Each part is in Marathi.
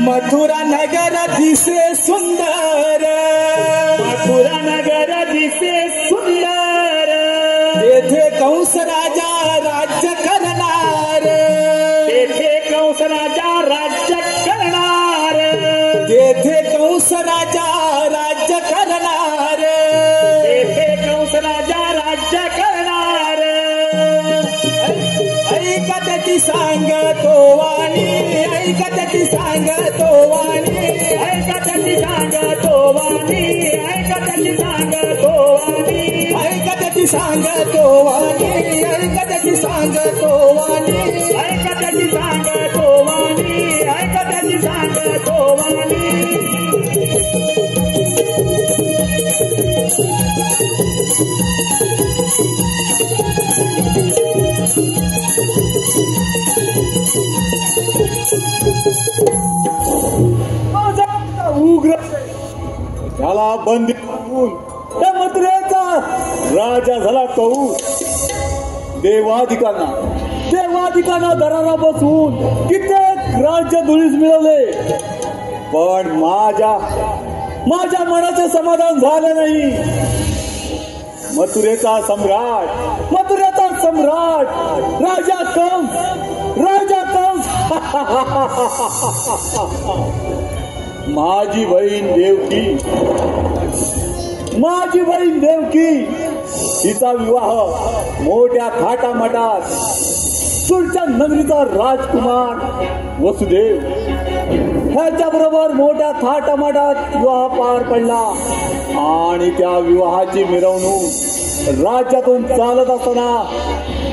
मथुरा नगर दिसे सुंदर, मथुरा नगर दिसे सुंदर, तेथे कंस राजा राज्य करणार, तेथे कंस राजा राज्य करणार, तेथे कंस राजा राज्य करणार, तेथे कंस राजा राज्य करणार. ऐका त्याची सांगतो वाणी, ऐका त्याची सांगतो वाणी, ऐका त्याची सांगतो वाणी, ऐका त्याची सांगतो वाणी, ऐका त्याची सांगतो वाणी, ऐका त्याची सांगतो वाणी, ऐका त्याची सांगतो वाणी, ऐका त्याची सांगतो वाणी. उग्र त्याला बंदी करून त्या मथुरेचा राजा झाला कहू. देवाधिकांना दरारा बसवून कित्येक राज्य धुळीस मिळवले, पण माझ्या मनाचे समाधान झालं नाही. मथुरेचा सम्राट राजा कंस माझी बहीण देवकी तिचा विवाह मोठ्या थाटामाटात सुरच्या नगरीचा राजकुमार वसुदेव ह्याच्या बरोबर मोठ्या थाटामाटात विवाह पार पडला. आणि त्या विवाहाची मिरवणूक राज्यातून चालत असताना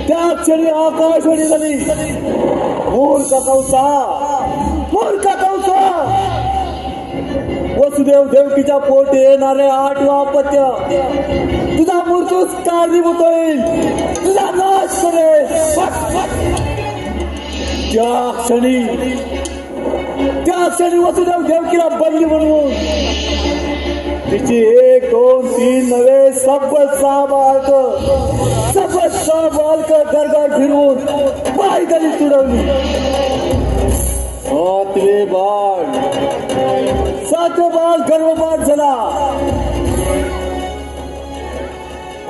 त्या क्षणी आकाशवाणी झाली, मूर्ख कंसा, वसुदेव देवकीच्या पोटी येणारे 8 अपत्य तुझा मृत्यूस कारणीभूत होईल, तुझा नाश करेल. त्या क्षणी वसुदेव देवकीला बंदी बनवून तिची 1, 2, 3 नव्हे सबत 6 बालक गरगर फिरवून पायदळी तुडवली. 7वे बाळ गर्भपात झाला.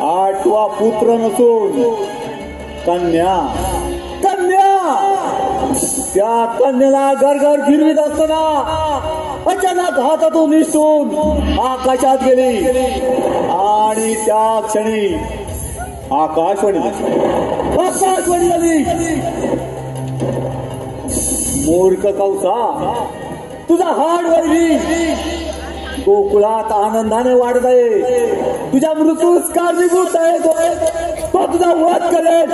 8वा पुत्र नसून कन्या. त्या कन्याला गरगर फिरवीत असताना अचानक हातातून निसटून आकाशात गेली. आणि त्या क्षणी आकाशवाणी झाली, मूर्ख कंसा, तुझा हाड वैरी गोकुळात आनंदाने वाढत आहे, तुझ्या मृत्यूस कारणीभूत आहे, तो तुझा वध करेल.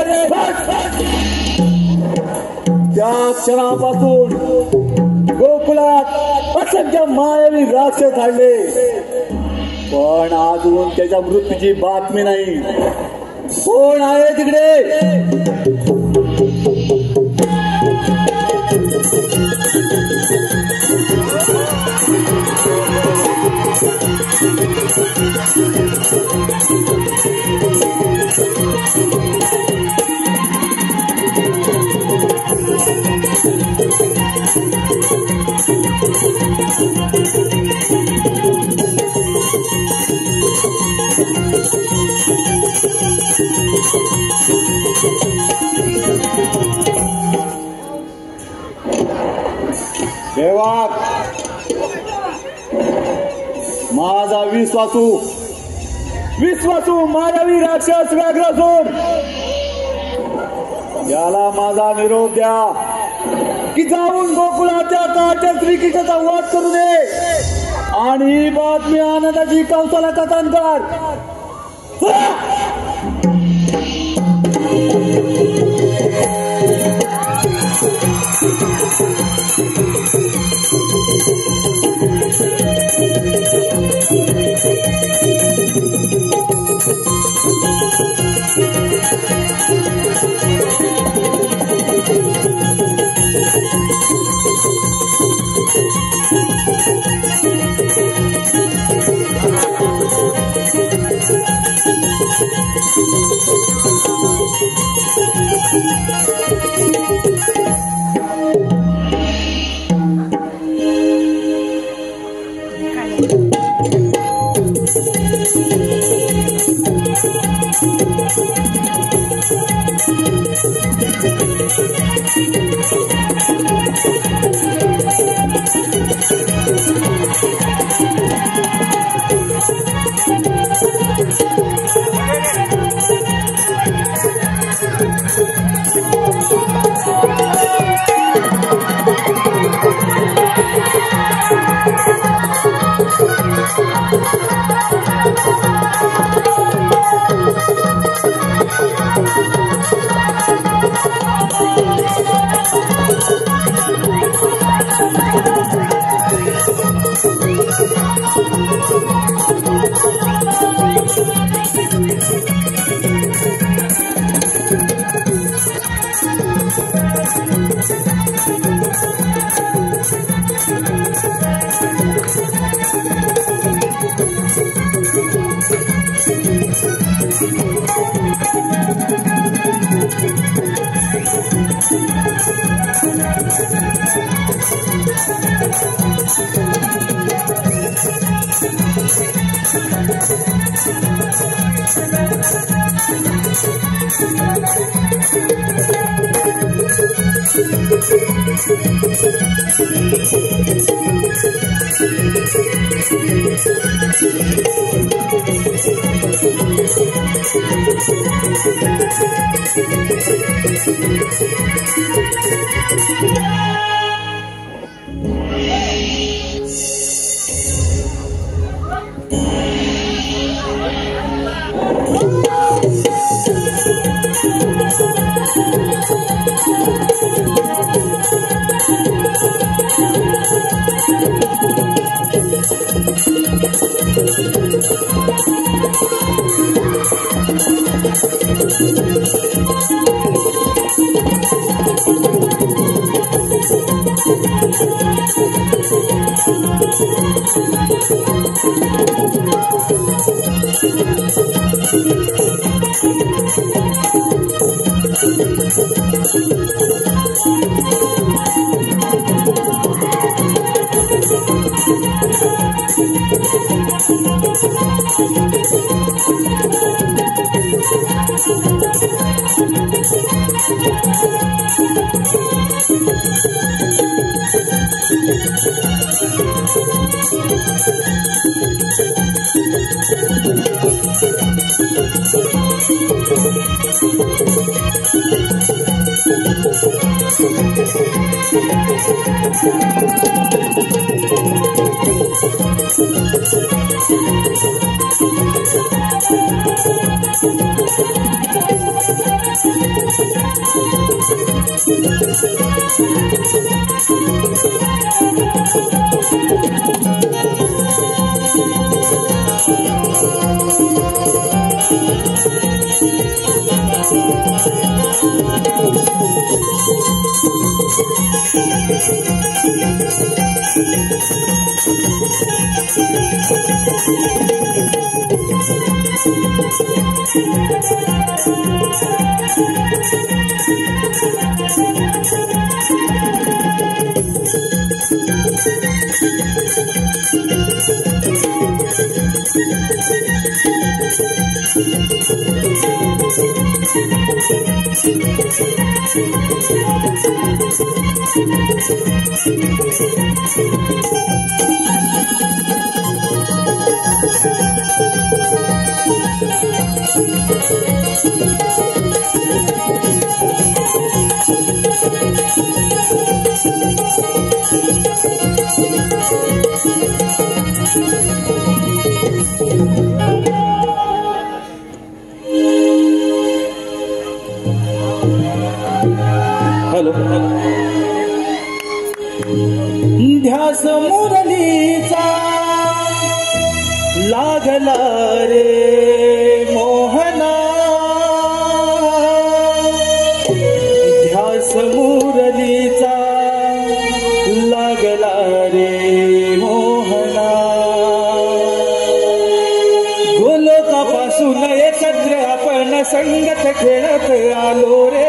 त्या क्षणापासून गोकुळात असंख्य मायावी राक्षस झाले, पण अजून त्याच्या मृत्यूची बातमी नाही. कोण आहे तिकडे? देवा, माझा विश्वासू मानवी राक्षस व्याघ्र सोड, याला माझा निरोप द्या की जाऊन गोकुळाच्या काट्या श्रीकृष्णाचा वध करू दे आणि ही बातमी आनंदाची कंसाला कथन कर. ध्यास मुरलीचा लागला रे मोहना, ध्यास मुरलीचा लागला रे मोहना. गोलोकापासून एकत्र आपण संगत खेळत आलो रे,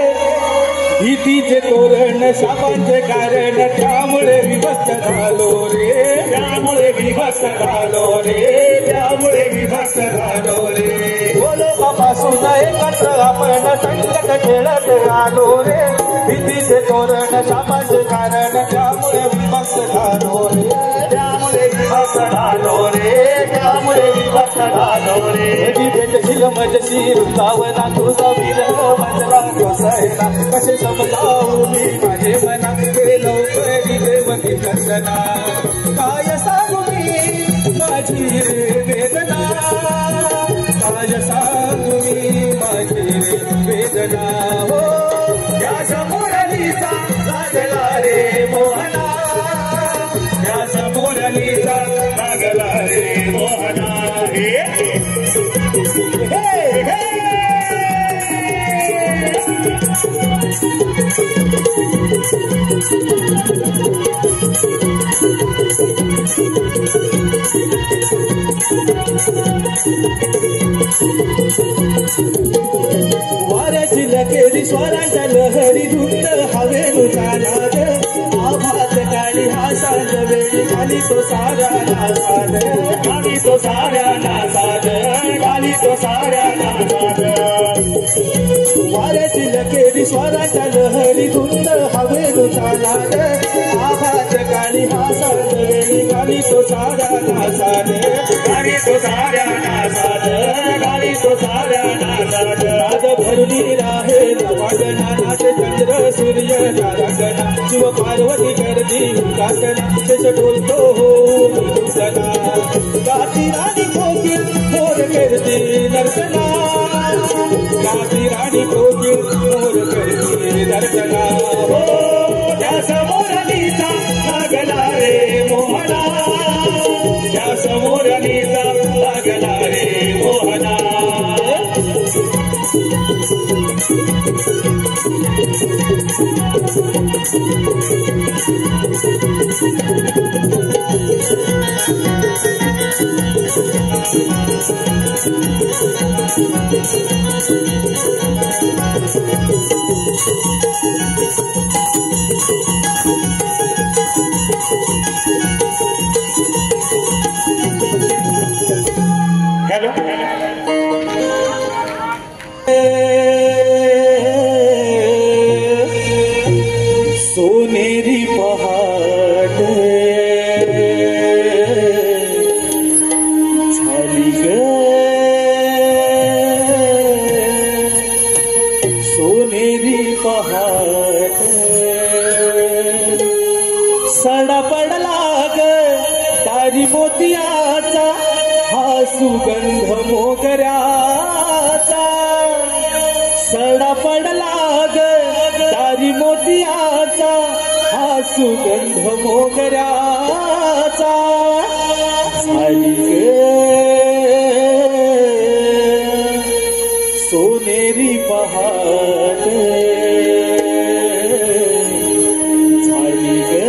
भीतीचे तोरण शापांचे कारण त्यामुळे विभक्त झालो रे, त्यामुळे विभक्त झालो रे, त्यामुळे विभक्त झालो रे. गोलोकापासून एकत्र आपण संकट खेळत आलो रे, भीतीचे तोरण शापांचे कारण त्यामुळे विभक्त झालो रे, त्यामुळे विभक्त झालो रे, त्यामुळे विभक्त झालो रे. भेटशील मजशी वृंदावना तुझा विरह मजला कोसळला, कसे समजावू मी माझे मना लवकरी देवती कंदना. काय सांगू मी माझी वेदना, काय सांगू मी माझी वेदना. हो या मुरलीचा लागला रे मोहना, या मुरलीचा लागला रे मोहना. वाऱ्याची लकेरी स्वरांच्या लहरी धुंद हवेनुचा नाद आभात काळी हा सांज वेळी खाली तो साऱ्या नासाद खाली तो साऱ्या नासाद खाली तो साऱ्या नासाद वाऱ्याची लकेरी स्वरांच्या लहरी धुंद हवेनुचा नाद आभात काळी हा सांज वेळी खाली तो साऱ्या नासाद खाली तो साऱ्या नासाद खाली तो साऱ्या नासाद नाद भरुनी राहे नवागना नाच चंद्र सूर्य तारागना शिव पार्वती गर्दी काकना शेष बोलतो हो सना गाती राणी कोकिल मोर करती नर्तना गाती राणी कोकिल मोर करती नर्तना हो त्या समोर नीचा लागला रे मोहना त्या समोर नीचा लागला रे मोहना हॅलो सोनेरी पहाट झाली ग सोनेरी पहाट सडा पडला ग तारी मोतियाचा हा सुगंध मोगऱ्याचा सडा पडला ग तारी मोतियाचा हा सुगंध मोगऱ्याचा झाली ग सोनेरी पहाट झाली ग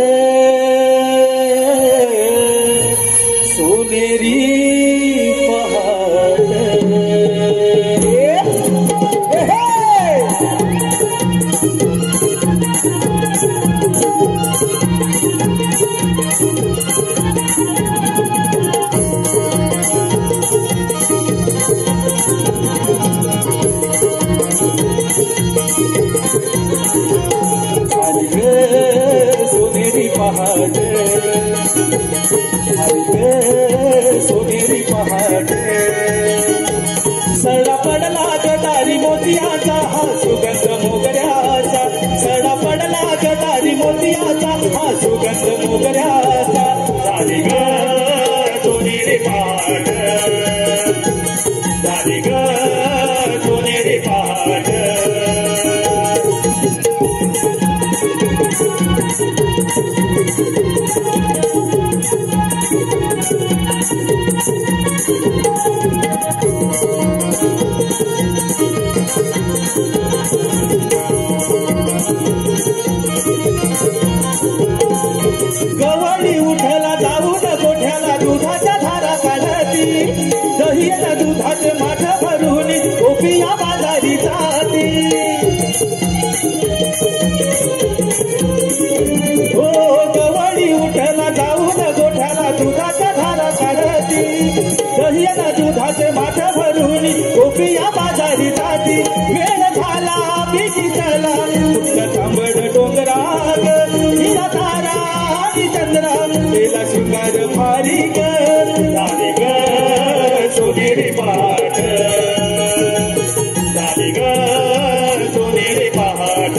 सोनेरी सोनेरी पहाट सोनेरी पहाट सडा पडला गटारी मोतियाचा हा सुगंध मोगऱ्याचा सडा पडला गटारी मोतियाचा हा सुगंध मोगऱ्याचा झाली ग सोनेरी पहाट झाली ग सोनेरी पहाट गवळी उठला जाऊन गोठ्याला दुधाच्या धारा काढती दहीला दुधाचे माठ भरून गोपिया बाजारी जाती हो गवळी उठला जाऊन गोठ्याला दुधाच्या धारा काढती दहीला दुधाचे माठ भरून गोपिया बाजारी जाती वेळ झाला बिजी चला तांबड डोंगरात हिला तारा चंद्रा गेला शिंगार भारी ग झाली ग सोनेरी पहाट झाली ग सोनेरी पहाट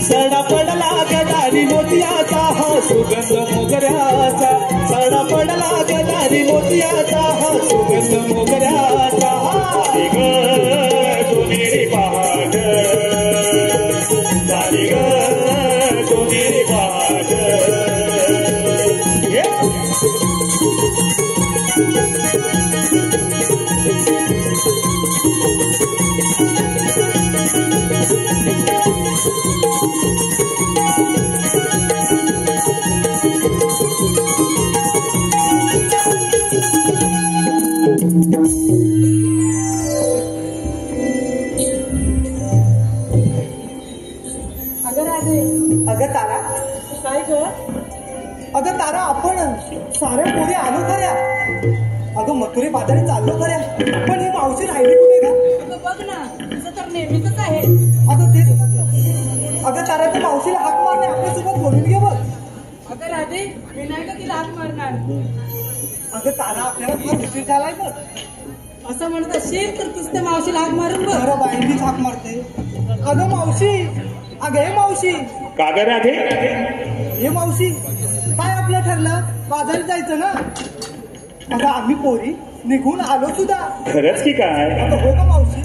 सडा पडला गटारी मोतियाचा हा सुगंध मोगऱ्याचा सडा पडला गटारी मोतियाचा हा सुगंध मोगऱ्याचा झाली ग सोनेरी पहाट झाली ग सोनेरी पहाट अगं मथुरे बाजारी चाललो खऱ्या, पण ही मावशी राहिली कुठे का? अगं बघ ना, तुझं तर नेहमीच आहे. अगं तेच अगं तारा, त्या मावशीला हाक मारणे, आपल्यासोबत बोलून घे बघ. अगं राधे, मी नाही का तिला हाक मारणार. अगं तारा, आपल्याला फार उशीर झालाय बघ. असं म्हणत असेल तर तुझं त्या मावशीला हाक मारून बघ. बरं बाई, मीच हाक मारते. अगं मावशी, अगं हे मावशी. का ग राधे? हे मावशी, काय आपलं ठरलं? बाजारात जायचं ना? अगं आम्ही पोरी निघून आलो सुद्धा. खरंच की काय? अगं हो का मावशी?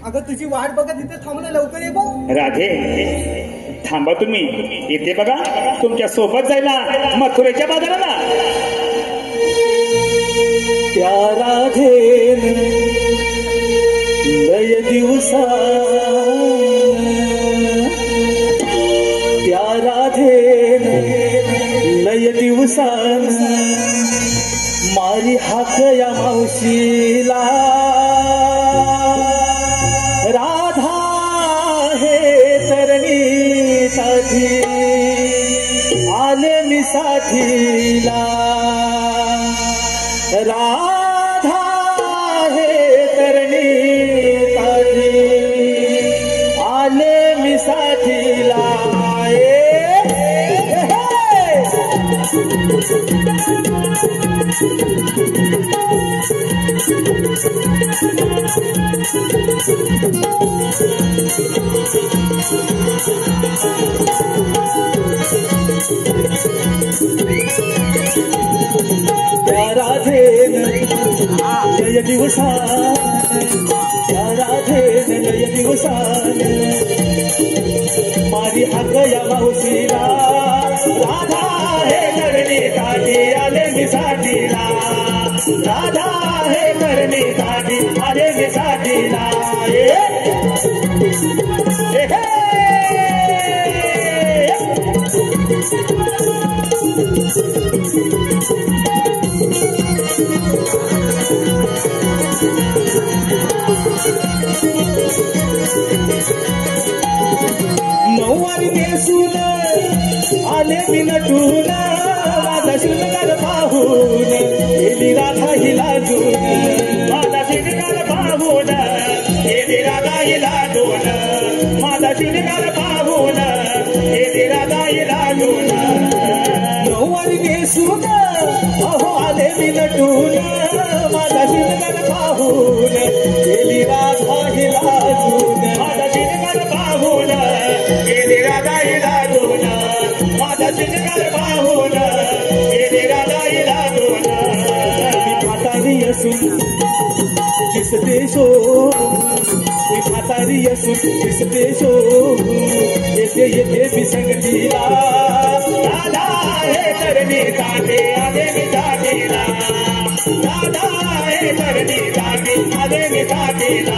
अगं तुझी वाट बघत इथे थांबणं, लवकर ये बघ. राधे थांबा तुम्ही, येते बघा तुमच्या सोबत जायला मथुरेच्या बाजाराला. त्या राधेन लय दिवसा, त्या राधेन लय दिवसान मारी हाक या मावशीला. राधा हे तरणीसाठी आले मी साथीला. राधा हे तरणीसाठी आले मी साथीला. त्या राधेन लय दिवसान, त्या राधेन लय दिवसान मारी हाक या मावशीला. राधा हे तरणीसाठी आले मी साथीला. राधा हे तरणीसाठी आले मी साथीला. नऊवारी नेसून आले मी नटून, माझा शृंगार पाहून गेली राधा ही लाजून. माझा शृंगार पाहून गेली राधा ही लाजून. माझा शृंगार पाहून गेली राधा ही लाजून. नऊवारी नेसून अहो आले मी नटून, माझा शृंगार पाहून गेली राधा ही लाजून. माझा शृंगार पाहून गेली राधा ही लाजून. माझा शृंगार पाहून गेली राधा ही लाजून. मी म्हातारी असून दिसते शो, मी म्हातारी असून दिसते शो. येते येते मी संगतीला. राधा हे तरणीसाठी आले मी साथीला. राधा हे तरणीसाठी आले मी साथीला.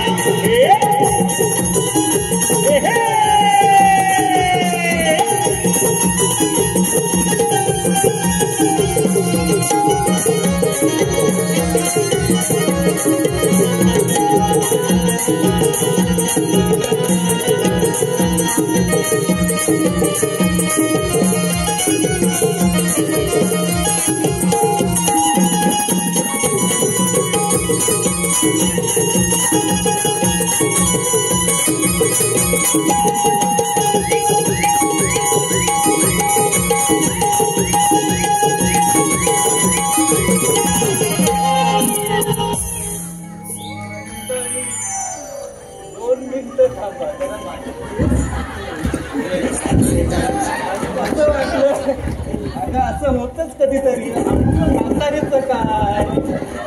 असं होतच कधीतरी. म्हातारीचं काय,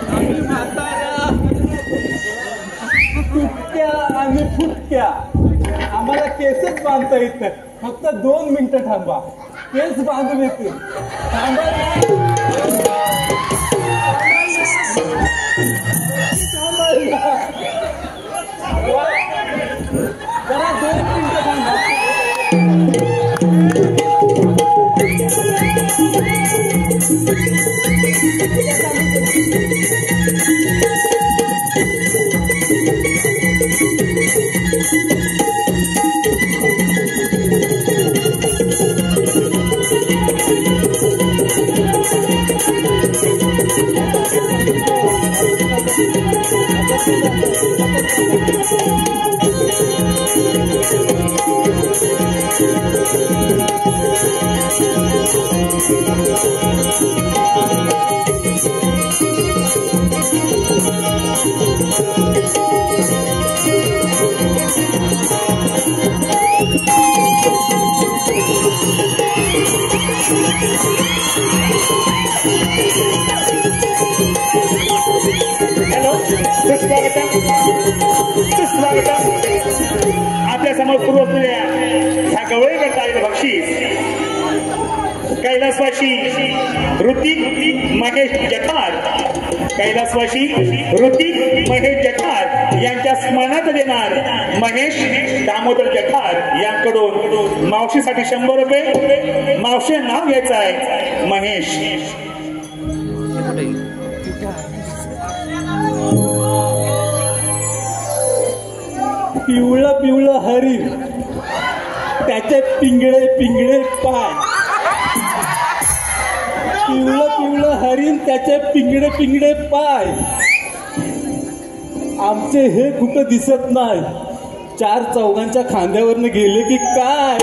आम्ही म्हातारा फुटक्या, आम्ही फुटक्या. आम्हाला केसच बांधता येत नाही. फक्त 2 मिनिटं थांबा, केस बांधून येते. थांबा जरा 2 मिनिटं थांबा. आपल्या समोर सुरू असलेल्या ह्या गवळीकडता आलेलं बक्षीस कैलासवासी ऋतिक महेश जठार, कैलासवासी ऋतिक महेश जठार यांच्या स्मरणात देणार महेश दामोदर जठार यांकडून मावशीसाठी 100 रुपये. मावशी नाव घ्यायचं आहे महेश. पिवळं पिवळं हरिण त्याचे पिंगळे पिंगळे पाय. पिवळं पिवळं हरिण त्याचे पिंगळे पिंगळे पाय. आमचे हे कुठं दिसत नाही. 4 चौघांच्या खांद्यावरनं गेले की काय.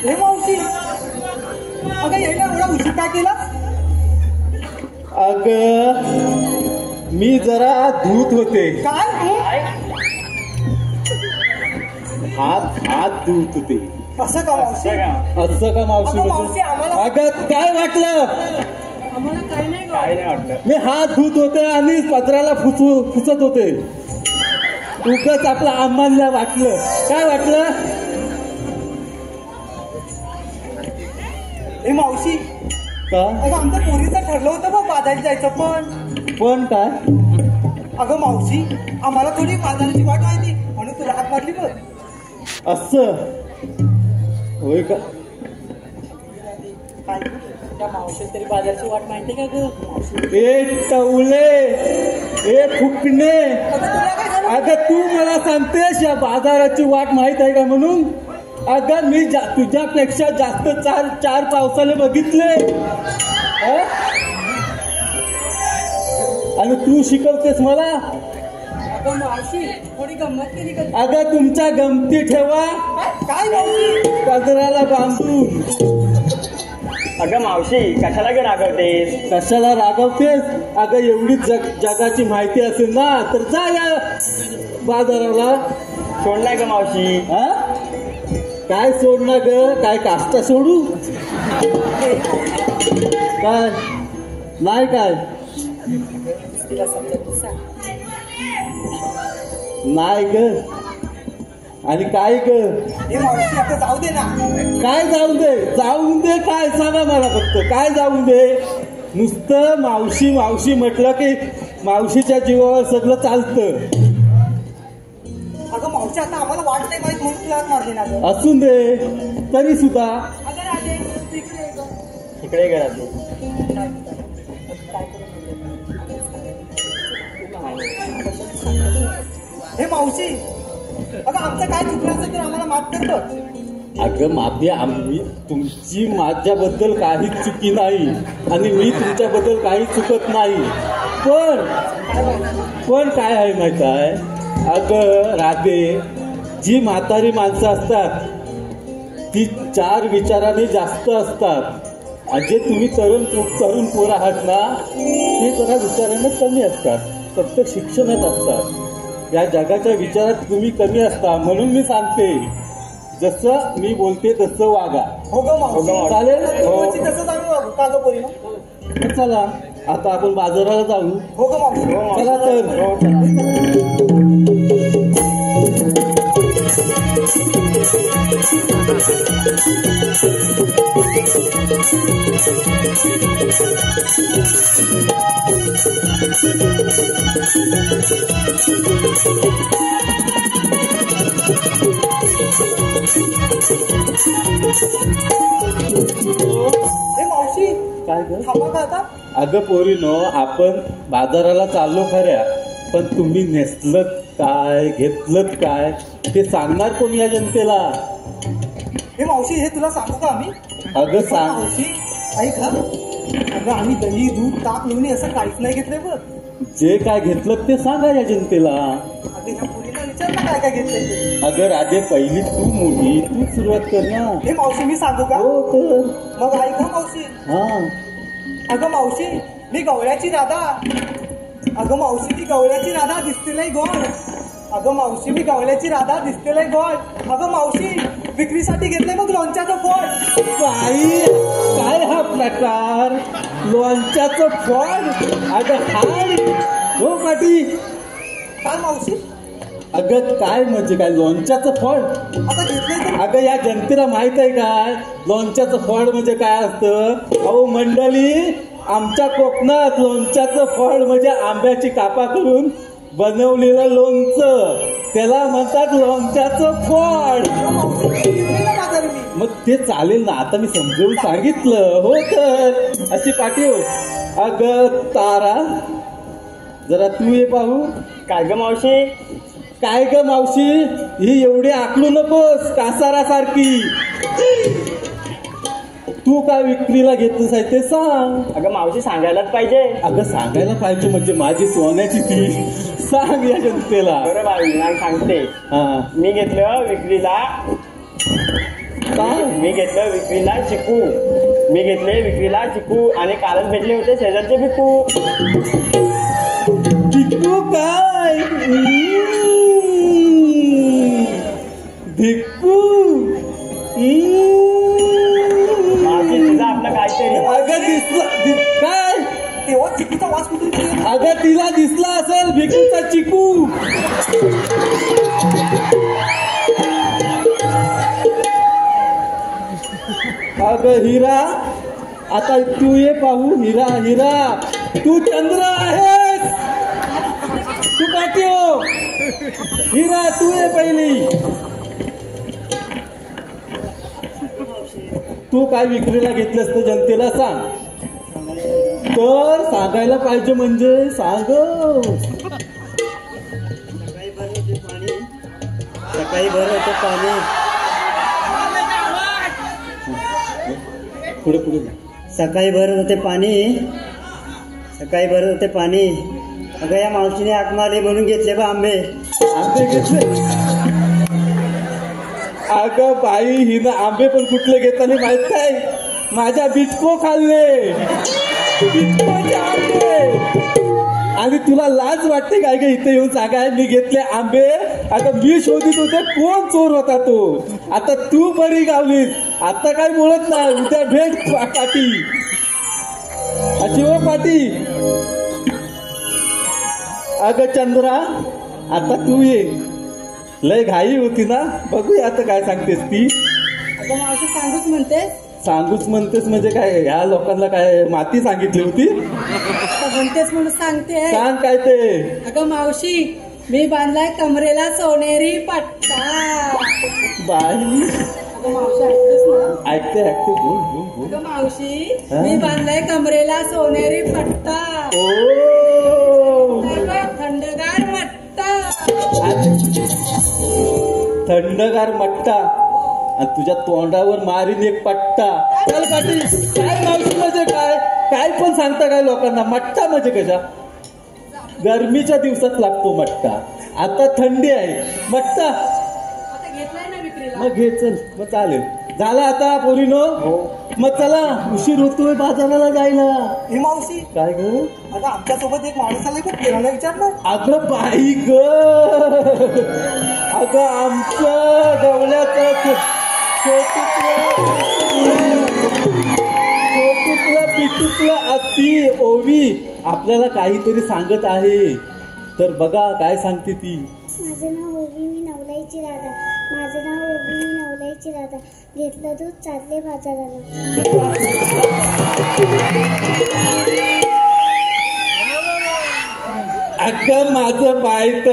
हे मावशी अगं यायला एवढा उशीर काय केला? अग मी जरा धूत होते. काय हात धूत होते. असं का मावशी? असं का मावशी? अगं मावशी, आम्हाला- अगं काय वाटलं? आम्हाला काही नाही वाटलं. मी हात धुत होते आणि पत्राला फुसत होते. उगाच आपला आम्हाला वाटलं. काय वाटलं? हे मावशी का? अगं आमच्या पोरीचं ठरलं होतं बघ बाजारात जायचं. पण काय? अगं मावशी आम्हाला थोडी बाजाराची वाट माहिती म्हणून तुला हात मारली बघ. असं होय का? काय त्या मावशी तरी बाजाराची वाट माहिती का गं? ए टवले, ए फुकणे, अगं तुला काय झालं? अगं तू मला सांगतेस या बाजाराची वाट माहित आहे का म्हणून? अगं मी तुझ्यापेक्षा जास्त 4 पावसाले बघितले. आणि तू शिकवतेस मला? अगं मावशी थोडी गंमत केली का? अगं तुमच्या गमती ठेवा काय मावशी? पदराला बांधून. अगं मावशी कशाला गे रागवतेस? कशाला रागवतेस? अगं एवढी जगाची माहिती असेल ना तर जा या बाजाराला. सोडलाय ग मावशी? हा? काय सोडणार ग? काय काष्टा सोडू? काय नाही काय तिला समजत सांग. नाही ग. आणि काय ग? हे मावशी आता जाऊ दे ना. काय जाऊन दे? जाऊन दे काय सांगा मला फक्त. काय जाऊन दे? नुसतं मावशी मावशी म्हटलं की मावशीच्या जीवावर सगळं चालतं. अगं मावशी आता आम्हाला वाट नाही माहित म्हणून तुला हात मारली ना गं. असून दे तरी सुद्धा. अगं राधे तिकडे ये गं. इकडे घरात हे मावशी अगं आमचं काय चुकलं असेल तर आम्हाला माफ करतो. अगं माफी आम्ही तुमची माझ्याबद्दल काही चुकी नाही आणि मी तुमच्याबद्दल काही चुकत नाही. पण काय आहे माहित आहे? अगं राधे, जी म्हातारी माणसं असतात ती 4 विचाराने जास्त असतात. आणि जे तुम्ही तरुण पोर आहात ना ते जरा विचाराने कमी असतात. फक्त शिक्षणात असतात. या जगाच्या विचारात तुम्ही कमी असता. म्हणून मी सांगते जसं मी बोलते तसं वागा. हो गं मावशी. चालेल? हो. तसंच आम्ही वागू का गं पोरी? चला आता आपण बाजाराला जाऊ. हो गं मावशी. चला तर. हे मावशी काय ग? थांबा का आता? अगं पोरीनो, आपण बाजाराला चाललो खऱ्या पण तुम्ही नेसलत काय घेतलत काय ते सांगणार कोण या जनतेला? हे मावशी हे तुला सांगू का आम्ही? अगं सांग. मावशी ऐक हा अगं आम्ही दही दूध ताप लोणी असं काहीच नाही घेतलंय बघ. जे काय घेतलं ते सांगा या जनतेला. अगं ह्या मुलीला विचार ना काय काय घेतलंय ते. अगं राधे पहिली तू मोठी तू सुरुवात कर ना. हे मावशी मी सांगू का? हो तर मग ऐक हा मावशी. हा अगं मावशी मी गवळ्याची राधा. अगं मावशी मी गवळ्याची राधा दिसतेलय गोड. अगं मावशी मी गवळ्याची राधा दिसतेलय गोड. अगं मावशी विक्रीसाठी घेतलंय मग लोणच्याचं फळ. काय हा प्रकार लोणच्याचं फळ. अगं हाय हो पाटी. काय मावशी? अगं काय म्हणजे काय लोणच्याचं फळ. आता घेतलंय तर अगं या जनतेला माहित आहे काय लोणच्याचं फळ म्हणजे काय असतं. अहो मंडळी आमच्या कोकणात लोणच्याचं फळ म्हणजे आंब्याची कापा करून बनवलेलं लोणचं त्याला म्हणतात लोणच्याचं फळ. घेतलंय ना बाजारी मी. मग ते चालेल ना आता मी समजावून सांगितलं. हो तर अशी पाठव. अगं तारा जरा तू ये पाहू. काय ग मावशी? काय ग मावशी ही एवढी आकलू नकोस कासारासारखी. तू काय विक्रीला घेतलंस आहे ते सांग. अगं मावशी सांगायलाच पाहिजे. अगं सांगायला पाहिजे म्हणजे माझी सोन्याची ती सांग या जनतेला. बरं बाई नाही सांगते. हा मी घेतलं विक्रीला काय मी घेतलं विक्रीला चिकू. मी घेतले विक्रीला चिकू आणि कालच भेटले होते शेजारचे भिकू. भिक्कू काय भिक्कू मावशी तुझा आपलं काहीतरी. अगं दिसला काय तेव्हा चिकूचा वास कुठून येतो? अगं तिला दिसला असेल भिक्कूचा चिकू. अगं हिरा आता तू ये पाहू. हिरा हिरा तू चंद्र आहेस. तू पाठी हो. हिरा तू ये पहिली. तू काय विक्रीला घेतलंस तर जनतेला सांग. तर सांगायला पाहिजे म्हणजे सांग. सकाळी भर होते पाणी. पुढे पुढे सकाळी भरत होते पाणी. सकाळी भरत होते पाणी. अगं या मावशीने हाक मारली म्हणून घेतले बा आंबे. आंबे घेतले. अगं बाई हिनं आंबे पण कुठले घेताना माहित काय माझ्या बिटको खाल्ले. बिटकोचे आंबे. आणि तुला लाज वाटते काय ग इथे येऊन सांगाय मी घेतले आंबे. आता मी शोधित होते कोण चोर होता तो. आता तू बरी गावलीस. आता काय बोलत नाही उद्या भेट पाटी. अशी हो पाटी. अगं चंद्रा आता तू ये. लय घाई होती ना. बघूया आता काय सांगतेस ती. अगं मावशी सांगूच म्हणतेस. सांगूच म्हणतेस म्हणजे काय ह्या लोकांना काय माती सांगितली होती. म्हणतेस म्हणून सांगते. सांग काय ते. अगं मावशी मी बांधलाय कमरेला सोनेरी पट्टा. बाई अगं मावशी ऐकतेस ना. ऐकते ऐकते बोल बोल बोल. अगं मावशी मी बांधलाय कमरेला सोनेरी पट्टा. ओ थंडगार मट्टा. थंडगार मट्टा आणि तुझ्या तोंडावर मारीन एक पट्टा. चल पाटील काय मावशी म्हणजे काय काय पण सांगता काय लोकांना. मट्टा म्हणजे कशा गरमीच्या दिवसात लागतो मट्टा. आता थंडी आहे मट्टा. आता घेतलाय ना विक्रीला. मग घे चल मग चालेल. झाला आता पोरीनो. मग चला उशीर होतोय बाजाराला जायला. हे मावशी काय ग. अगं आमच्यासोबत एक माणूस आलाय खूप फिरायला विचारलं. अगं बाई ग. अगं आमचं गवल्याचं छोटुकलं पिटुकलं अति ओवी आपल्याला काहीतरी सांगत आहे. तर बघा काय सांगते ती. माझं नाव ओवी मी नवलाईची राधा. माझं नाव ओवी मी नवलाईची राधा. घेतलं दूध चालले बाजाराला. अगं माझं बायत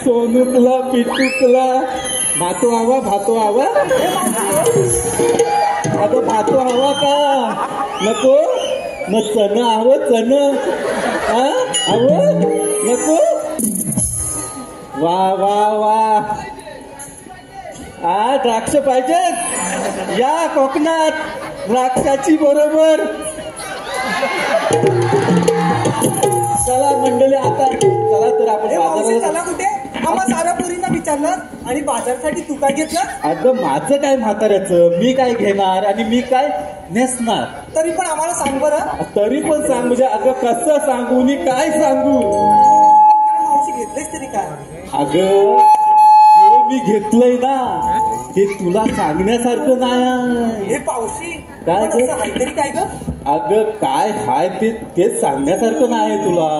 सोनूकलं पिटुकलं भातो हवा भातो हवा. अगं भातो हवा का नको. मग चण हवं चण हवं नको. वा वा वा. द्राक्ष पाहिजेत या कोकणात. द्राक्षाची बरोबर. चला मंडळी, आता चला तर आपण मावशी बाजारात. चला कुठे? आम्हा साऱ्या पोरींना विचारलं आणि बाजारसाठी तू काय घेतलं? अगं माझं काय म्हाताऱ्याचं, मी काय घेणार आणि मी काय नेसणार. तरी पण आम्हाला सांग बरं. तरी पण सांग म्हणजे अगं कसं सांगू मी काय सांगू. काय मावशी घेतलंयस तरी काय? अगं जे मी घेतलंय ना ते तुला सांगण्यासारखं नाही. हे पावशी काय पण ग? असं आहे तरी काय ग? अगं काय हाय तेच सांगण्यासारखं नाही तुला.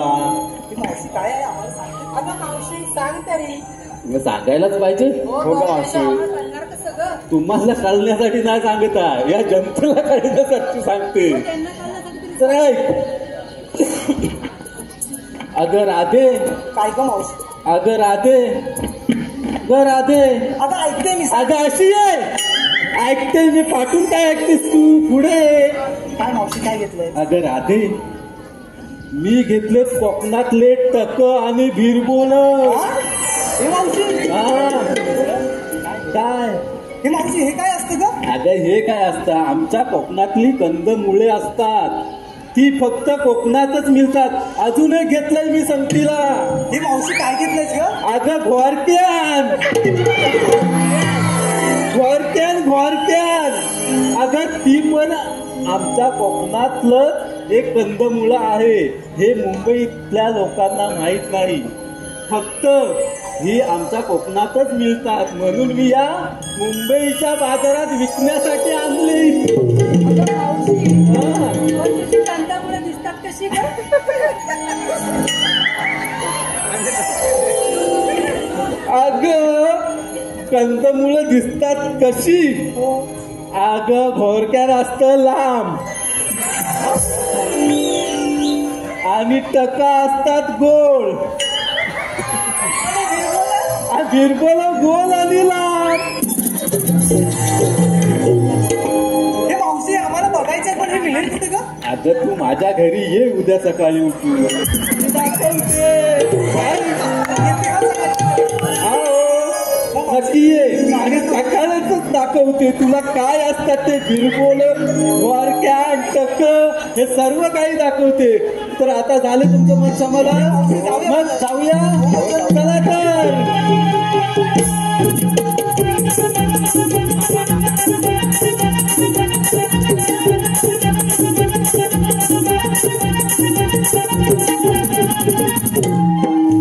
ही मावशी काय आहे आम्हाला सांग. अगं मावशी सांग तरी. मग सांगायलाच पाहिजे. हो का त्याचं अशी आम्हाला कळणार कसं ग? तुम्हाला कळण्यासाठी नाही सांगत आहे, या जनतेला कळण्यासाठी सांगते. त्यांना कळण्यासाठी तर ऐक. अगं राधे, काय ग मावशी? अगं राधे, ग राधे, आता ऐकते मी. अगं अशी आहे. ऐकते मी, पाठून काय ऐकतेस तू? पुढे. काय मावशी काय घेतलंय? अगं राधे, मी घेतले कोकणातले टक आणि भिरबोल. हे मावशी, काय हे मावशी हे काय असतं ग? अगं हे काय असतं, आमच्या कोकणातली कंदमुळे असतात, ती फक्त कोकणातच मिळतात. अजून एक घेतलंय मी संगतीला. हे मावशी काय घेतलंयस ग? अगं घोरक्यान, घोरक्यान, घोरक्यान. अगं ती पण आमच्या कोकणातलं एक कंदमुळं आहे. हे मुंबईतल्या लोकांना माहित नाही. फक्त ही आमच्या कोकणातच मिळतात, म्हणून मी या मुंबईच्या बाजारात विकण्यासाठी आणली. अगं मावशी, हा. पण तुझी कंदामुळे दिसतात कशी ग? अगं कंदमुळं दिसतात कशी? अगं घोरक्यान असतं लांब आणि टका असतात गोल. भिरबोल गोल आणि लांब. हे मावशी आम्हाला बघायचंय, पण हे मिळेल कुठे ग? अगं तू माझ्या घरी ये उद्या सकाळी उठून दाखवते. हो नक्की ये आणि सकाळच दाखवते तुला काय असतात ते भिरबोल, वारक्या, टक हे सर्व काही दाखवते. तर आता झालं तुमचं मत समाधान? मग जाऊया चला तर.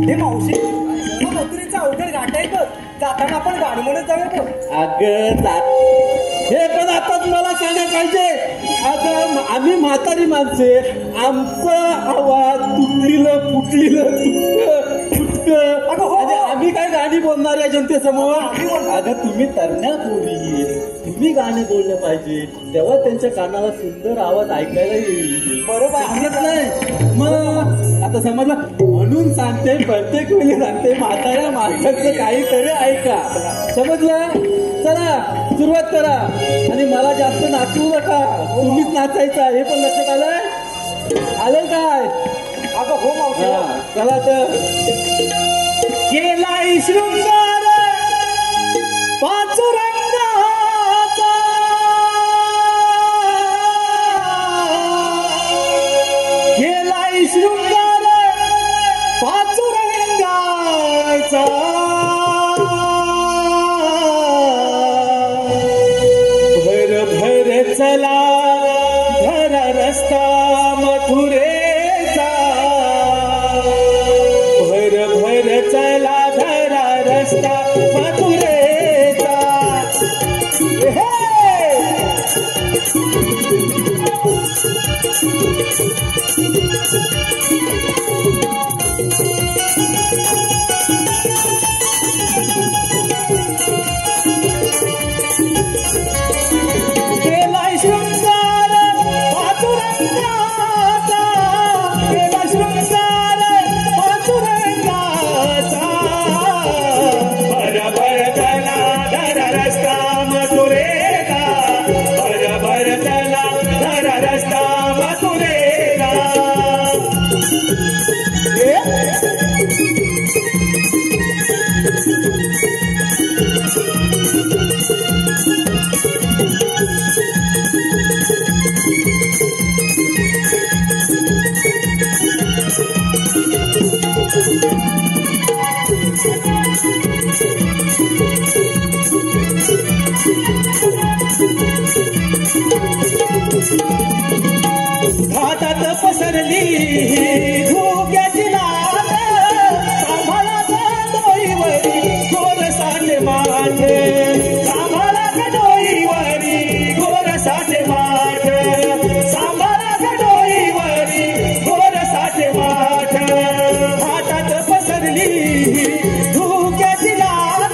हे मावशी, तो मथुरेचा अवघड घाट आहे बघ. जाताना आपण गाडी म्हणत जाऊया बघ. अगं हे पण आताच मला सांगायला पाहिजे. अगं आम्ही म्हातारी माणसे, आमचं आवाज तुटलेलं फुटलेलं तुटकं आणि आम्ही काय गाणी बोलणार या जनतेसमोर? अगं तुम्ही तरण्या पोरी, तुम्ही गाणे बोललं पाहिजे, तेव्हा त्यांच्या कानाला सुंदर आवाज ऐकायला येईल. बरोबर. नाही मग आता समजलं, म्हणून सांगते, प्रत्येक वेळी सांगते, म्हाताऱ्या माणसाचं काहीतरी ऐका. समजलं? चला सुरुवात करा आणि मला जास्त नाचवू नका, तुम्हीच नाचायचं. हे पण लक्षात आलंय काय? अगं हो मावशी. चला तर. केलाय शृंगार पाचुरंगाचा, केलाय शृंगार पाचुरंगाचा, भर भर चला धरा रस्ता मथुरेचा, भर भर चला धरा रस्ता मथुरेचा. केलाय शृंगार पाचुरंगाचा, केलाय शृंगार पाचुरंगाचा, भर भर चला धरा रस्ता मथुरेचा, घाटात पसरली धुक्याची लाट सांभाळा डोईवरी गोरसाचे माठ सांभाळा डोईवरी गोरसाचे माठ सांभाळा डोईवरी गोरसाचे माठ घाटात पसरली धुक्याची लाट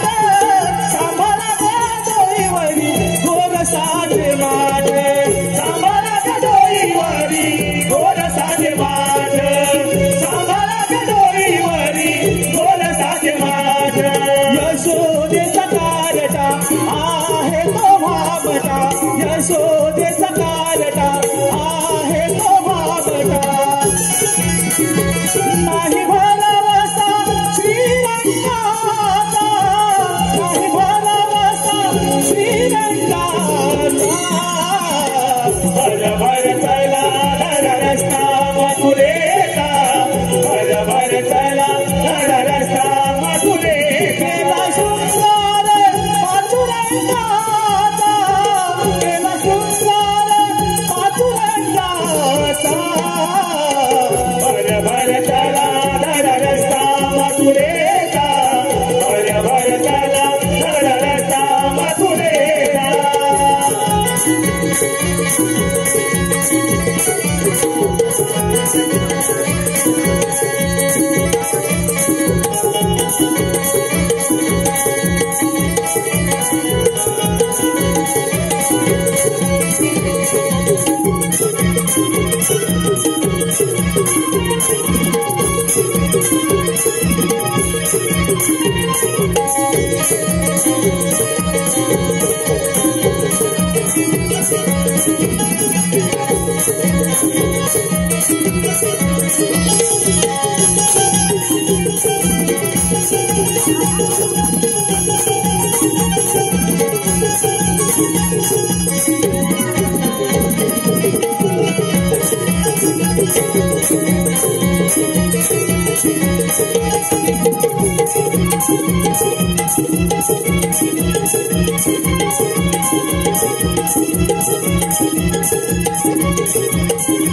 सांभाळा डोईवरी गोरसाचे माठ सांभाळा डोईवरी गोरसाचे माठ सांभाळा डोईवरी गोरसाचे माठ यशोदेचा कारटा आहे तो भामटा यशोदेचा कारटा आहे तो भामटा नाही भरवसा श्रीरंगाचा नाही भरवसा श्रीरंगाचा भर भर चला धड रस्ता मथुरेचा भर भर चला धड रस्ता मथुरेचा केला शृंगार पाचुरंगाचा केला शृंगार पाचुरंगाचा भर भर चला धड रस्ता मथुरेचा भर भर चला धड रस्ता मथुरेचा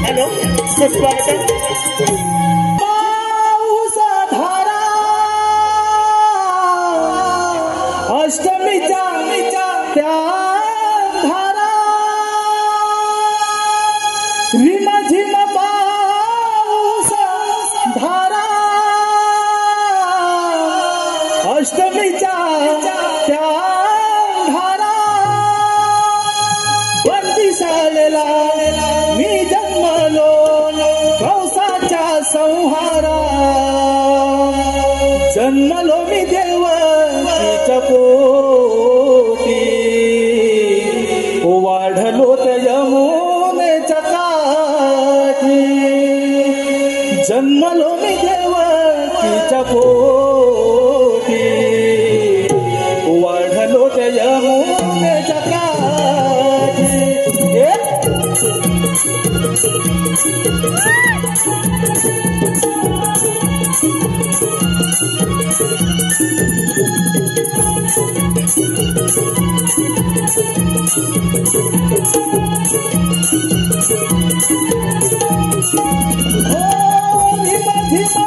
हॅलो सुस्वागतम पाऊसधारा अष्टमीच्या त्या धारा रिमझिम पाऊस धारा अष्टमीच्या त्या धारा बंदिशालेला मी जन्मलो कंसाच्या संहारा जन्मलो मी देवकीच्या पोटी वाढलो त्या यमुनेच्या काठी जन्मलो मी देवकीच्या पोटी वाढलो त्या यमुनेच्या काठी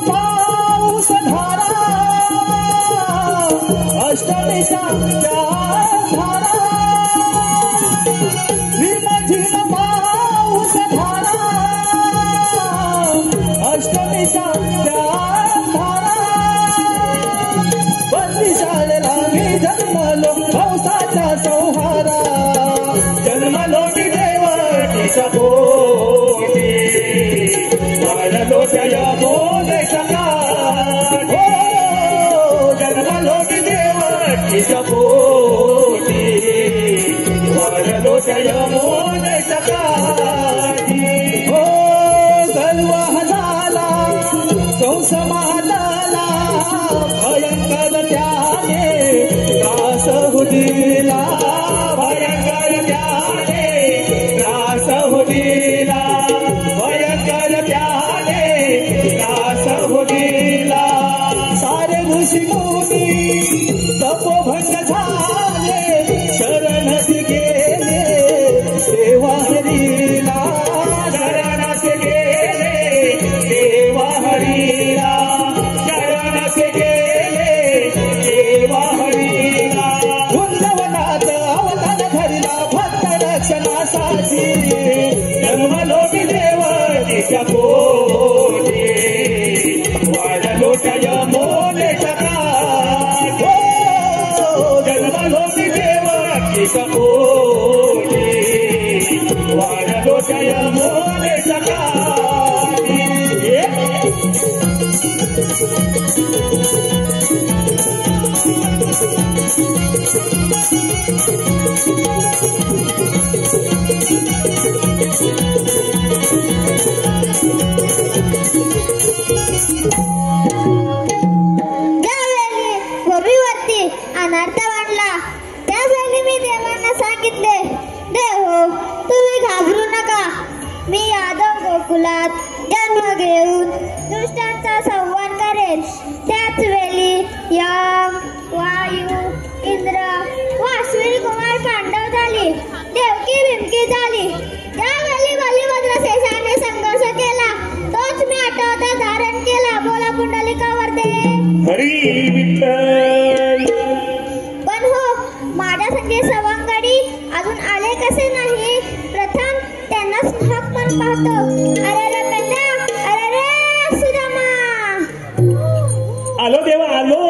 पाऊस धारा अष्टमीच्या धारा रिमझिम पाऊस धारा अष्टमीच्या धारा बंदिशालेला मी जन्मलो कंसाच्या संहारा जन्मलो मी देवकीच्या पोटी वाढलो त्या यमुनेच्या काठी जन्मलो मी देवकीच्या पोटी वाढलो त्या यमुनेच्या काठी हो गलवाह झाला कंस माताला भयंकर त्याने त्रास दिला भयंकर त्याने त्रास दिला भयंकर त्याने त्रास दिला सारे ऋषी मुनी तपोभंग झाले शरण गेले सेवा लोटाच्या कोटी वाढलो त्या मोनेच्या काठ जन्मलो मी देवाची कोटी वाढलो त्या मोनेच्या काठी अनर्थ वाढला त्यावेळी मी देवांना सांगितले, देव हो तुम्ही घाबरू नका, मी यादव गोकुलात जन्म घेऊन दुष्टांचा संहार करेन. त्याच वेळी यम, वायू, इंद्र व अश्विनी कुमार पांडव झाली, देवकी भीमकी झाली. ज्यावेळी बलिभद्र शेषाने संघर्ष केला तोच मी आठवता धारण केला. बोला पुंडलिकावरती हरी विठ्ठल. पण हो माझ्या संगे सवंगडी अजून आले कसे नाही? प्रथम त्यांनाच हाक मन पाहतो. अरे रे पेंद्या, अरे रे सुदामा. आलो देवा आलो.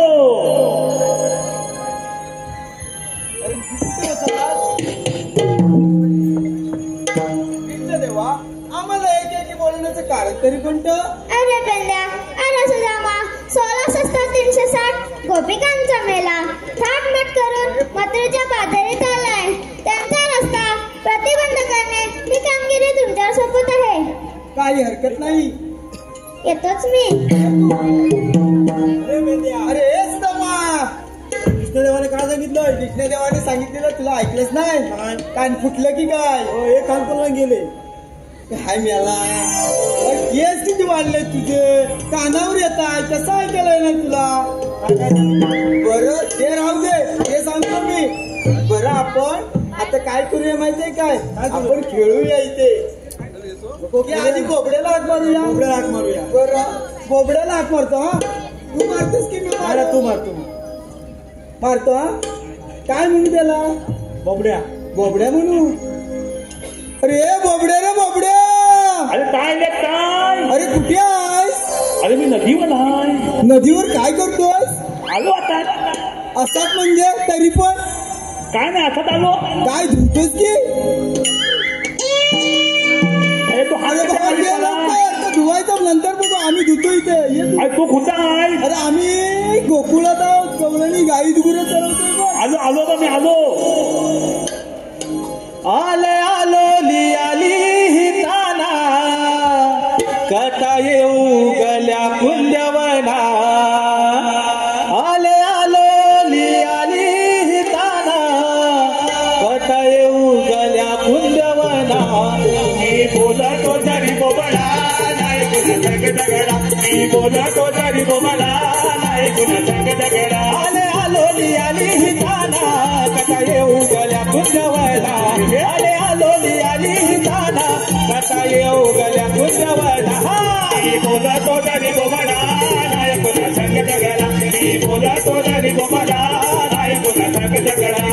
देवा आम्हाला एक बोलण्याचं कारण तरी कोणतं? अरे पेंद्या, अरे सुदामा, 16 शस्त्र 360 गोपिकांचा मेला थाटमाट करून मथुरेच्या पादरीत आलाय. त्यांचा रस्ता प्रतिबंध करणे ही कामगिरी तुमच्यावर सोपत आहे. काही हरकत नाही, येतोच मी. अरे सुदामा, कृष्णदेवाने काय सांगितलं? कृष्णदेवाने सांगितलेलं तुला ऐकलंच नाही? कान फुटलं की काय? हो, हे कान पण गेले काय मेला. केस किती वाढले तुझे, कानावर येत आहे, कसं ऐकायला येणार तुला? बरं ते राहू दे, ते सांगतो मी. बरं आपण आता काय करूया माहितीये काय? आपण खेळूया इथे. आधी बोबड्याला हाक मारूया. बोबड्याला हाक मारूया. बरं बोबड्याला हाक मारतो. हा तू मारतोस की मी? अरे तू मारतो. मारतो. हा काय म्हणू त्याला? बोबड्या. बोबड्या म्हणू? अरे बोबड्या रे बोबड्या. अरे काय रे काय? अरे कुठे आहेस? अरे मी नदीवर आहे. नदीवर काय करतोस? आलो आता. असाच म्हणजे तरी पण काय नाही असत आलो. काय धुतोस की? अरे तू हात धुवायचं नंतर बघू, आम्ही धुतो इथे. अरे तू कुठं आहे? अरे आम्ही गोकुळात आहोत, गवळणी गाई गुरं चरवतोय. आलो आलो बा मी आलो. आले आलोली आली ही ताना कटा येऊ गल्या कुंजवना. आले आलोली आली ही ताना कटा येऊ गल्या कुंजवना. मी बोलतो जरी बोबडा नाही कुणा जग दगडा. मी बोलतो जरी बोबडा नाही कुणा जग दगडा. आले आलोली आली ही ताना कटा येऊ गल्या कुंजवना. आले आलोली आली ही ताना कटा येऊ गल्या कुंजवना. मी बोलतो जरी बोबडा नाही कुणा जग दगडा. मी बोलतो जरी बोबडा नाही कुणा जग दगडा.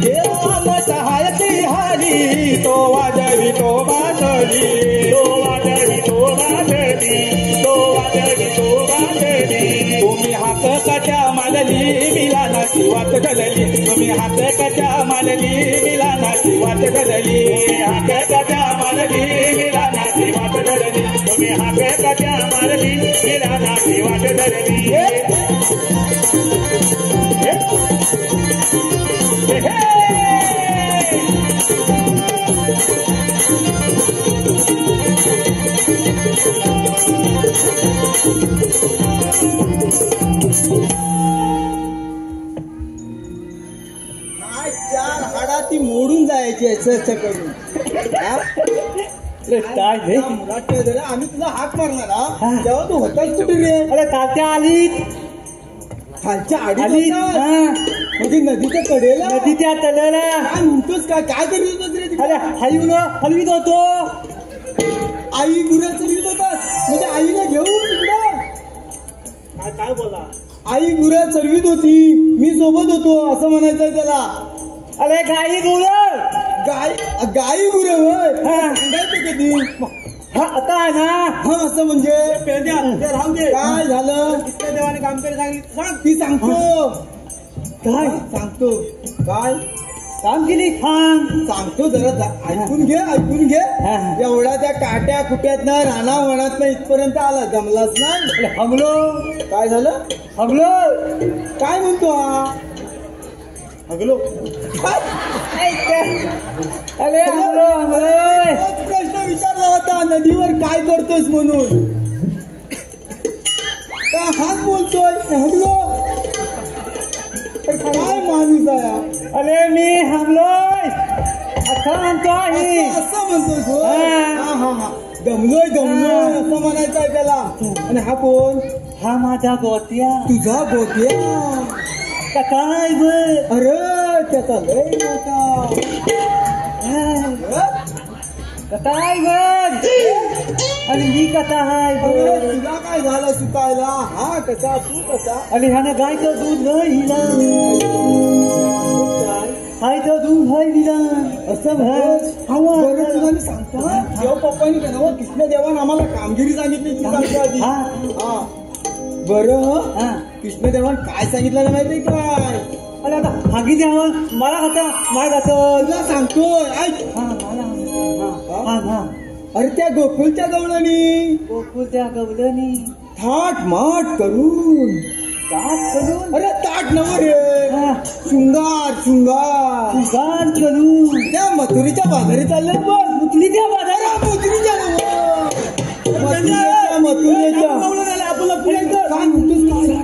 देवा सहायती हाली तो वाजवी तो बाजली. तो वादळी तो वादळी तो वादळी तो वादळी. तुम्ही हात कट्या मालली मिलानाची वाट घालली. तुम्ही हात कट्या मालली मिलानाची वाट घालली. हात कट्या मारली मिलानाची वाट धरली. तुम्ही हात कट्या मारली मिलानाची वाट धरली. चार हाडा ती मोडून जायची असं करून. काय रे मुलात झालं, आम्ही तुला हाक मारणार हा तेव्हा तू होताच कुठे रे? अरे तात्या आली. खालच्या आली. आडी म्हणजे नदीच्या कडेला. नदीच्या तळ्याला. काय म्हणतोस काय करीत होत रे तिकडे? अरे हलवीत होतो. आई गुरं चरीत होतात म्हणजे आईला घेऊन तिकडं. काय बोला आई गुरं चरवीत होती, मी सोबत होतो असं म्हणायचंय त्याला. अरे गाई गुर गाई गुरं होय सांगायचं कधी. हा आता आहे ना. हा असं म्हणजे राहू दे. काय झालं. कृष्ण देवाने काम केलं सांगितलं सांग. ती सांगतो काय सांगतो काय काम केली खान. सांगतो जरा ऐकून घे. हा. एवढा त्या काट्या कुट्यात ना राणा वनात ना इथपर्यंत आला जमलाच नाही. हमलो काय झालं. हमलो काय म्हणतो हा. हगलो. काय? अरे हमलो हमलो. तोच प्रश्न विचारला होता नदीवर काय करतोस म्हणून. का हाच बोलतोय हगलो. काय माणूस आहे. अरे मी हमलोय असं म्हणतोय. असं म्हणतोस हो? हा. हा दमलोय असं म्हणायचंय त्याला. आणि हा कोण. हा माझा गोत्या. तुझा गोट्या. काय बर. अरे त्याचा लय मोठा. काय बर. आणि मी कसा हाय अरे बर. तुला काय झालं सुकायला. हा कसा तू कसा. आणि ह्यानं गायचं दूध नाही हिला. हायचं दूध हाय हिला. असं बरं तुला मी सांगतो. देव पप्पानी केलं कृष्ण देवान आम्हाला कामगिरी सांगितली ती सांगतो आधी. हा बरं हा. कृष्णदेवान काय सांगितलं नाही माहिती काय. अरे आता हागी द्यावं मला खाता माय खातं. तुला सांगतोय ऐक. हा मला हा हा. अरे त्या गोकुळच्या गवळणी गोकुळच्या गवलनी थाट माट करून. ताट करून. अरे ताट नव रे. हा. शृंगार गाण करून. त्या मथुरीच्या बाजारी चालले बघ. मुतलीच्या बाजारात. अरे मथुरीच्या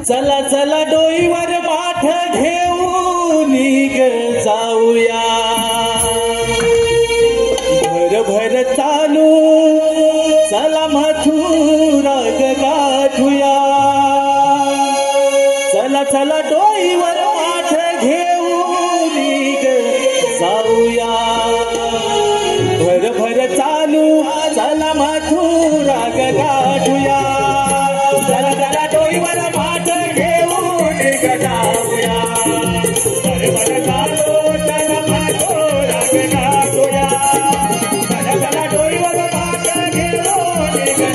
चला चला डोईवर माठ घेऊन जाऊया. भर चालू चला मथुरा गाठूया. चला चला डोईवर माठ घेऊन जाऊया. भर चालू चला मथुरा गाठूया. चला चला डोईवर माठ घेऊन जाऊया. भर चालू चला मथुरा गाठूया. चला चला डोईवर माठ घेऊन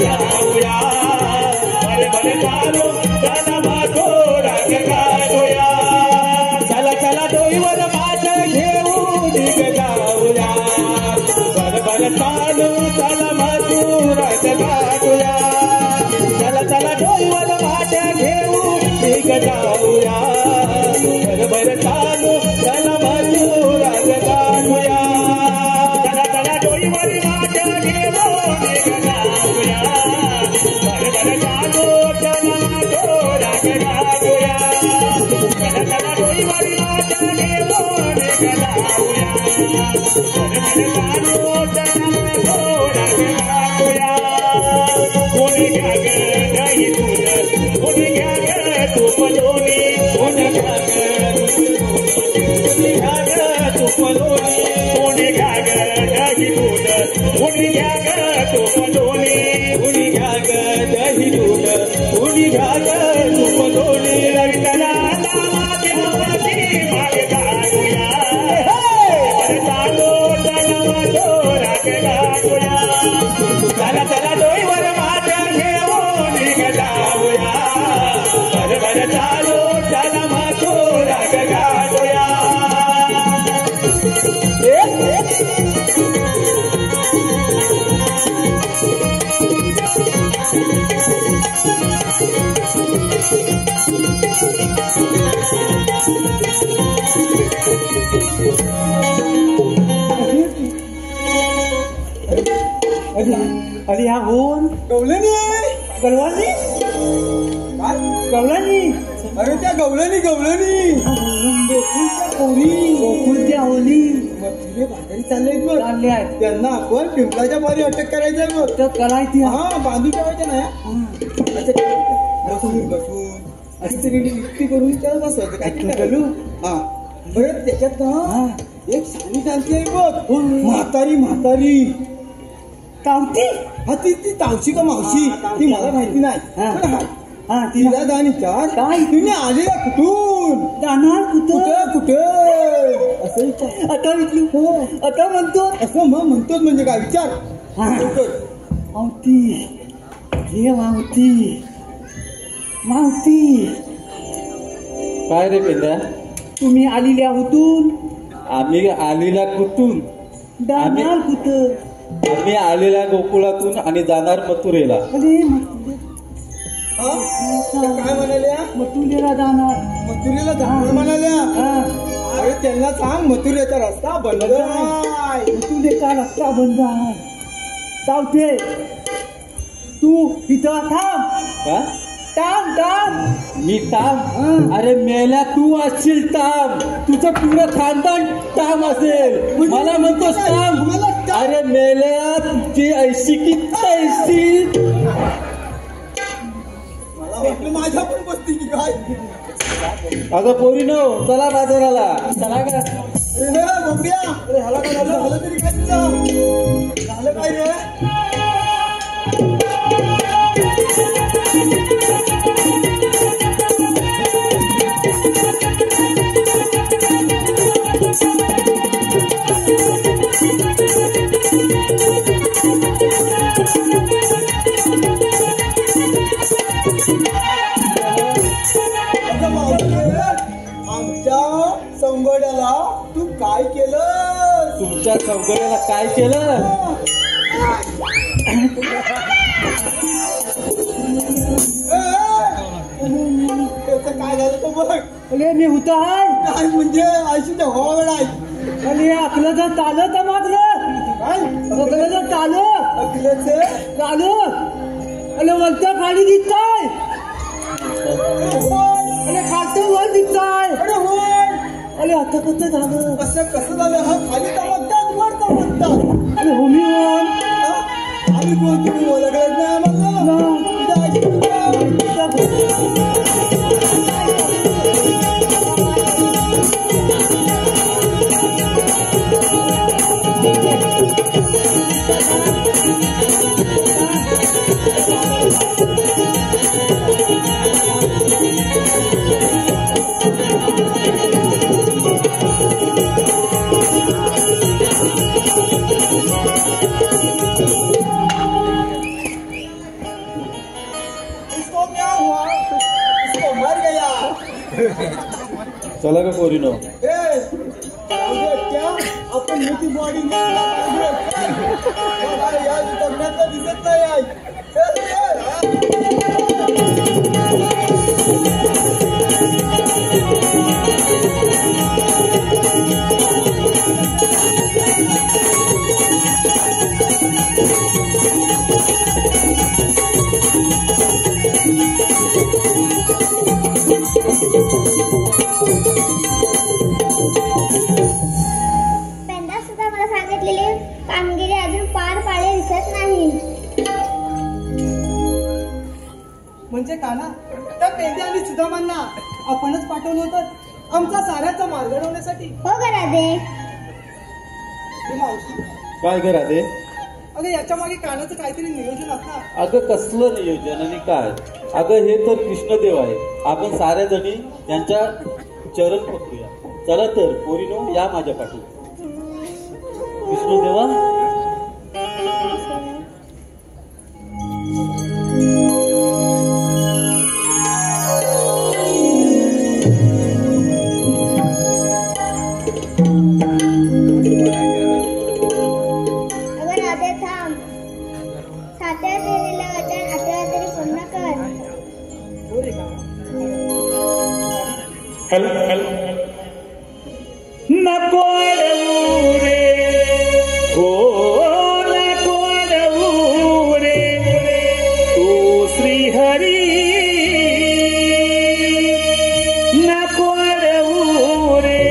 जाऊया. भर चालू चला मथुरा गाठूया. चला चला डोईवर माठ घेऊन जाऊया. भर चालू चला मथुरा गाठूया. चला चला डोईवर माठ घेऊन जाऊया. भर चालू चला मथुरा गाठूया. चला चला डोईवर माठ घेऊन जाऊया. भर चालू चला मथुरा गाठूया. चला चला डोईवर माठ घेऊन जाऊया. भर चालू चला मथुरा गाठूया. कोणी घ्या ग दही दूध. कोणी घ्या ग तूप लोणी. कोणी घ्या ग तूप लोणी. कोणी घ्या ग दही दूध. कोणी घ्या ग तूप लोणी. कोणी घ्या ग दही दूध. कोणी घ्या ग तूप लोणी. रंगला लावा देवाची माग काढूया. चालो चला मथुरा गाठूया. चला चला डोईवर माठ घेऊन जाऊया. भर चालो चला मथुरा गाठूया. अरे हा होऊन गवळणी. गलवानी काय गवलानी. अरे त्या गवळणी गोकुळच्या पोरी. गोकुळच्या ओली मथुरे बाजारी चालले बघ. चालले आहेत. त्यांना आपण पिंपळाच्या पारी अटक करायचंय बघ. तर करायची. हा बांधून ठेवायचं नाही. बसून अशी तरी युक्ती करून त्याला बसवायचं काय करू. हा बरं त्याच्यात ना एक शानी शांती आहे बघ. म्हातारी कावती. हा ती तावशी का मावशी ती मला माहिती नाही. पण हा हा तिला आणि चार काय? तुम्ही आले कुठून? जाणार कुठं? कुठे असं विचार. आता विचारू हो. आता म्हणतो असं मग म्हणतोच म्हणजे काय विचार. हा. लवकर. मावती हे मावती मावती काय रे पेंड्या? तुम्ही आलेल्या होतून आम्ही आलेल्या कुठून? जाणार कुठं? आम्ही आलेल्या गोकुळातून आणि जाणार मथुरेला. अरे हा? त्या काय म्हणाल्या? मथुरेला जाणार. मथुरेला जाणार म्हणाल्या. हा अरे त्यांना सांग मथुरेचा रस्ता बंद आहे. मथुरेचा रस्ता बंद आहे. चावते तू इथं थांब का? थांब थांब. मी ताम? अरे मेल्या तू असशील ताम. तुझं पूर्ण खानदान ताम असेल. मला म्हणतोस ताम? अरे मेल्या तुझी ऐशी की तैशी. मला वाटलं माझ्या पण बसती की काय. अगं पोरीनो चला बाजाराला. चला का? अरे बोबड्या, अरे ह्याला काय झालं? झालं तरी काय तुझं? झालं काय रे? आमच्या संगड्याला तू काय केलं? तुमच्या चौघड्याला काय केलं? त्याचं काय झालं तो बघ. अरे मी होता आहे. काय म्हणजे आयशीच्या हवावेळ आहे. अरे आपलं जर चालत मागलं काय आपलं जर चालत अखिलेच चालत अरे वरच्या खाली दिसताय. अरे खालचं वर दिसताय. अरे होय. अरे आता कसं झालं? असं कसं झालं? हा खाली चमकतात वर चमकतात. अरे होमी वर आम्ही कोण तुम्ही ओळखलंच नाही आम्हाला. इसको क्या हुआ? इसको मर गया. चला का पोरीनो? क्या आपण मोठी बॉडी बघण्याचं दिसत नाही आहे. पेंडा सुद्धा मला सांगितलेली कामगिरी अजून पार पाडले दिसत नाही. म्हणजे काना त्या पेंड्या आणि सुदामांना आपणच पाठवलं होतं आमचा साऱ्याचा मार्ग लावण्यासाठी. हो का राधे? हे मावशी, काय करा ते? अगं याच्या मागे कानाचं काहीतरी नियोजन असणार. अगं कसलं नियोजन आणि काय? अगं हे तर कृष्णदेव आहे. आपण साऱ्या जणी त्यांच्या चरण पकडूया. चला तर पोरीनो या माझ्या पाठी. कृष्णदेवा अगं राधे थांब. सात्या दिलेलं वचन आता तरी पूर्ण कर. नको रवू रे हो नको रवू रे तू श्रीहरी. नको रवू रे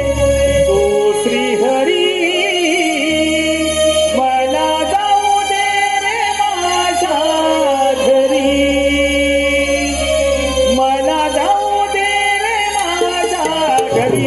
तू श्रीहरी. मला जाऊ दे रे माझ्या घरी. मला जाऊ दे रे माझ्या घरी.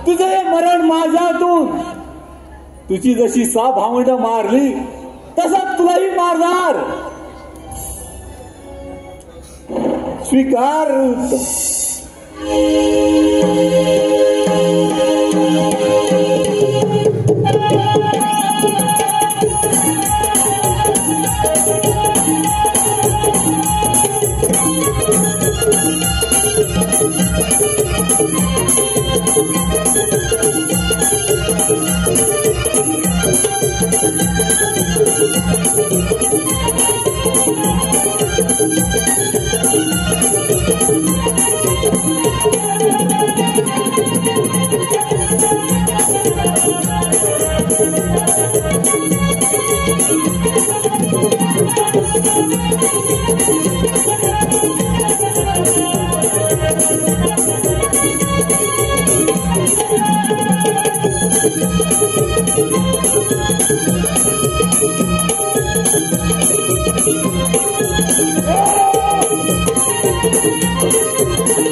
तुझं हे मरण माझ्या हातून. तुझी जशी 6 भावंड मारली तसाच तुलाही मारणार. स्वीकार. Oh!